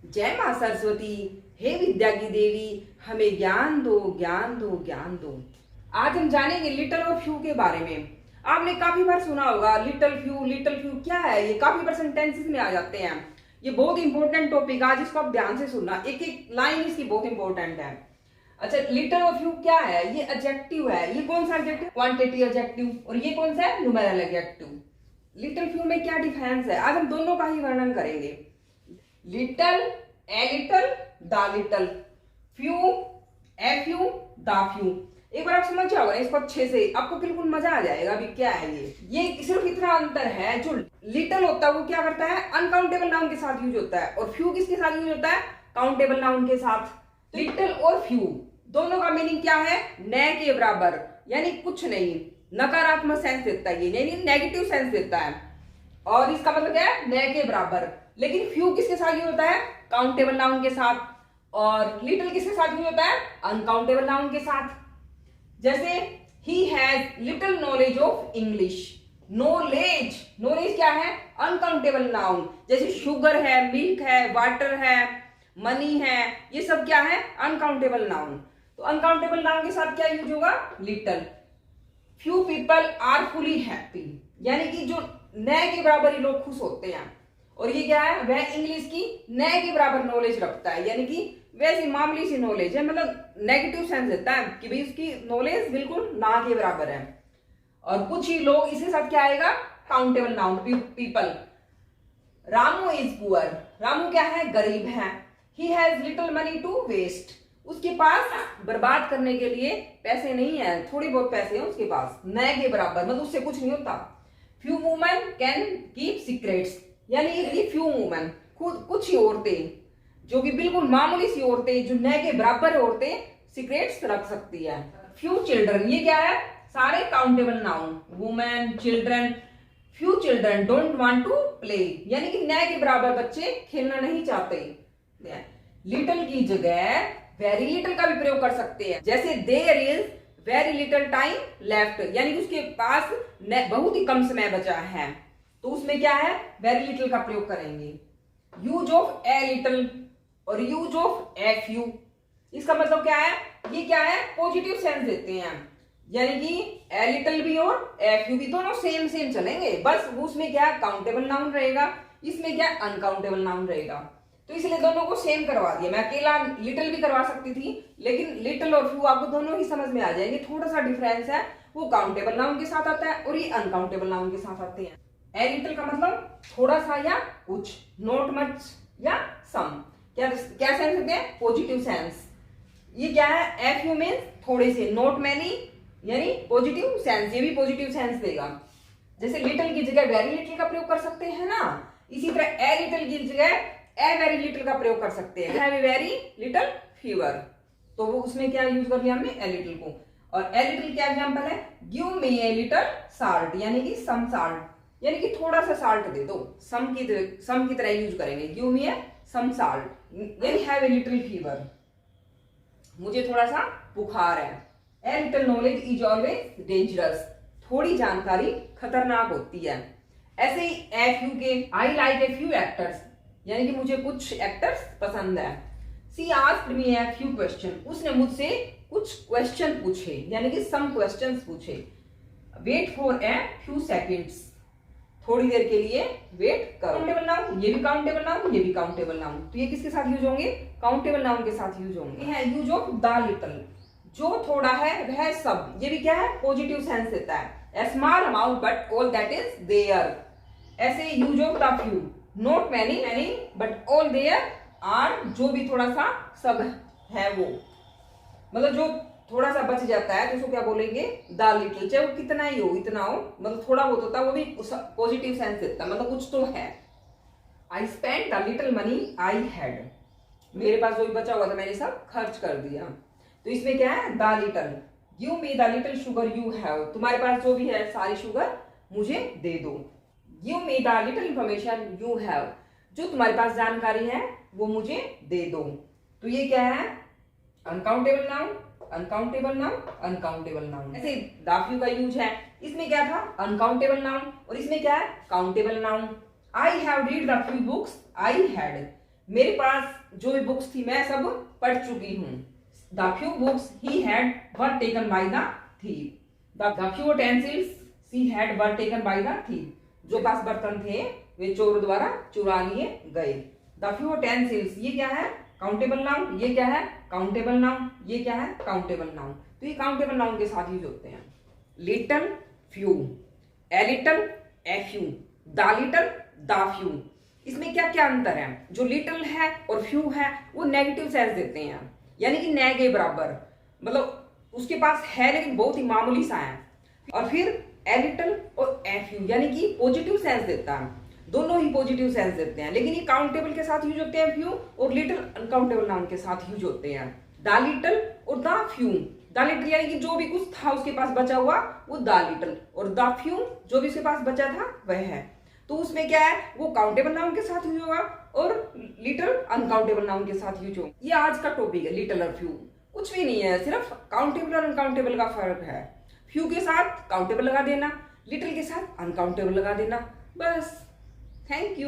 जय माँ सरस्वती, हे विद्या की देवी, हमें ज्ञान दो, ज्ञान दो, ज्ञान दो। आज हम जानेंगे लिटल और फ्यू के बारे में। आपने काफी बार सुना होगा लिटल फ्यू क्या है? ये काफी बार सेंटेंसेस में आ जाते हैं। ये बहुत इंपॉर्टेंट टॉपिक है, आज इसको आप ध्यान से सुनना, एक एक लाइन इसकी बहुत इंपॉर्टेंट है। अच्छा, लिटल और फ्यू क्या है? ये एडजेक्टिव है। ये कौन सा एडजेक्टिव? Quantity adjective. और ये कौन सा है? Numeral adjective. लिटल फ्यू में क्या डिफरेंस है, आज हम दोनों का ही वर्णन करेंगे। Little, a little, the little, few, a few, the few. एक बार आप समझ जाओगे इसको अच्छे से, आपको बिल्कुल मजा आ जाएगा। अभी क्या है ये सिर्फ इतना अंतर है, जो लिटल होता है वो क्या करता है? अनकाउंटेबल नाउन के साथ यूज होता है, और फ्यू किसके साथ यूज होता है? काउंटेबल नाउन के साथ। लिटल और फ्यू दोनों का मीनिंग क्या है? न के बराबर, यानी कुछ नहीं, नकारात्मक सेंस देता है, ये यानी नेगेटिव सेंस देता है। और इसका मतलब क्या है? न के बराबर। लेकिन फ्यू किसके साथ यूज होता है? काउंटेबल नाउन के साथ। और लिटिल किसके साथ यूज होता है? अनकाउंटेबल नाउन के साथ। जैसे he has little knowledge of English. Knowledge, knowledge क्या है? Uncountable noun. जैसे शुगर है, मिल्क है, वाटर है, मनी है, ये सब क्या है? Uncountable noun. तो अनकाउंटेबल नाउन के साथ क्या यूज होगा? Little. Few people are fully happy, यानी कि जो न के बराबर ही लोग खुश होते हैं। और ये क्या है? वह इंग्लिश की न के बराबर नॉलेज रखता है, यानी कि वैसी मामूली सी नॉलेज है, मतलब नेगेटिव सेंस देता है कि भाई उसकी नॉलेज बिल्कुल ना के बराबर है। और कुछ ही लोग, इसके साथ क्या आएगा? Countable noun, people. Ramu is poor, Ramu क्या है? गरीब है। He has little money to waste, उसके पास बर्बाद करने के लिए पैसे नहीं है, थोड़ी बहुत पैसे हैं उसके पास, न के बराबर, मतलब उससे कुछ नहीं होता। Few women can keep secrets, यानी ये फ्यू वुमेन, खुद कुछ ही औरतें, जो कि बिल्कुल मामूली सी औरतें, जो न के बराबर औरतें सीक्रेट्स रख सकती है। फ्यू चिल्ड्रन, ये क्या है? सारे countable noun, women, children. Few children don't want to play, यानी कि न के बराबर बच्चे खेलना नहीं चाहते। लिटिल की जगह वेरी लिटिल का भी प्रयोग कर सकते हैं। जैसे there is very little time left, यानी कि उसके पास बहुत ही कम समय बचा है, तो उसमें क्या है? वेरी लिटिल का प्रयोग करेंगे। यूज ऑफ ए लिटिल और यूज ऑफ ए फ्यू, इसका मतलब क्या है? ये क्या है? पॉजिटिव सेंस देते हैं, यानी कि ए लिटिल भी और ए फ्यू भी दोनों सेम सेम चलेंगे, बस उसमें क्या है? काउंटेबल नाउन रहेगा, इसमें क्या? अनकाउंटेबल नाउन रहेगा। तो इसलिए दोनों को सेम करवा दिया। मैं अकेला लिटिल भी करवा सकती थी, लेकिन लिटिल और फ्यू आपको दोनों ही समझ में आ जाएंगे। थोड़ा सा डिफरेंस है, वो काउंटेबल नाउन के साथ आता है और ये अनकाउंटेबल नाउन के साथ आते हैं। ए लिटिल का मतलब थोड़ा सा या कुछ, नॉट मच या सम। क्या क्या सेंस देते हैं? Positive sense. ये क्या है? ए फ्यू मीन्स थोड़े से, नॉट मैनी यानी पॉजिटिव सेंस, ये भी पॉजिटिव सेंस देगा। जैसे लिटिल की जगह वेरी लिटिल का प्रयोग कर सकते हैं ना, इसी तरह ए लिटिल की जगह ए वेरी लिटिल का प्रयोग कर सकते हैं। Have a very little fever, तो वो उसमें क्या यूज कर लिया हमने? ए लिटिल को। और ए लिटिल क्या एग्जांपल है? Give me a little salt, यानी कि सम साल्ट, यानी कि थोड़ा सा साल्ट दे दो, सम की तरह यूज करेंगे। गिव मी ए सम साल्ट, यानी हैव ए लिटिल फीवर, मुझे थोड़ा सा बुखार है। A little knowledge is always dangerous, थोड़ी जानकारी खतरनाक होती है। ऐसे ही ए फ्यू के I like a few actors, यानी कि मुझे कुछ एक्टर्स पसंद है। She asked me a few question, उसने मुझसे कुछ क्वेश्चन पूछे, यानी कि सम क्वेश्चंस पूछे। Wait for a few seconds, थोड़ी देर के लिए वेट करो। काउंटेबल नाउन, ये भी काउंटेबल नाउन, ये भी काउंटेबल नाउन, तो ये किसके साथ यूज होंगे? काउंटेबल नाउन के साथ यूज होंगे। है यूज ऑफ द लिटिल, जो थोड़ा है वह सब, ये भी क्या है? पॉजिटिव सेंस देता है। A small amount but all that is there. ऐसे use of the few, not many many but all there are, जो भी थोड़ा सा सब है वो, मतलब जो थोड़ा सा बच जाता है तो उसको क्या बोलेंगे? द लिटिल, चाहे वो कितना ही हो, इतना हो, मतलब थोड़ा बहुत होता है, वो भी पॉजिटिव सेंस देता है, मतलब कुछ तो है। I spend the little money I had, मेरे पास जो भी बचा हुआ था मैंने सब खर्च कर दिया। तो इसमें क्या है? The little. Give me the little sugar you have, तुम्हारे पास जो भी है सारी शुगर मुझे दे दो। Give me the little information you have, जो तुम्हारे पास जानकारी है वो मुझे दे दो। तो ये क्या है? Uncountable noun, uncountable noun, uncountable noun. ऐसे द फ्यू का यूज है, इसमें क्या था? अनकाउंटेबल नाउन, और इसमें क्या है? Countable noun. I have read the few books I had, मेरे पास जो भी बुक्स थी मैं सब पढ़ चुकी हूँ। The few books he had were taken by the thief. The few utensils she had were taken by the thief. जो पास बर्तन थे वे चोर द्वारा चुरा लिए गए। द फ्यू यूटेंसिल्स ये क्या है? Countable noun. ये क्या है? Countable noun. ये क्या है? Countable noun. तो ये काउंटेबल नाउन के साथ यूज होते हैं। Little, few, a little, a few, the little, the few. इसमें क्या क्या अंतर है? जो लिटल है और फ्यू है वो नेगेटिव सेंस देते हैं, यानी कि न के बराबर, मतलब उसके पास है लेकिन बहुत ही मामूली सा है। और फिर ए लिटल और ए फ्यू यानी कि पॉजिटिव सेंस देता है। दोनों ही पॉजिटिव सेंस देते हैं, लेकिन ये काउंटेबल के साथ यूज होते हैं फ्यू, और लिटल अनकाउंटेबल नाउन के साथ यूज होते हैं। द लिटल और द फ्यू। द लिटल यानी कि जो भी कुछ था उसके पास बचा हुआ वो द लिटल, और द फ्यू जो भी उसके पास बचा था वह है। तो उसमें क्या है? वो काउंटेबल नाउन के साथ यूज होगा और लिटल अनकाउंटेबल नाउन के साथ यूज होगा। ये आज का टॉपिक है, लिटल और फ्यू। कुछ भी नहीं है, सिर्फ काउंटेबल और अनकाउंटेबल का फर्क है। फ्यू के साथ काउंटेबल लगा देना, लिटल के साथ अनकाउंटेबल लगा देना, बस। Thank you.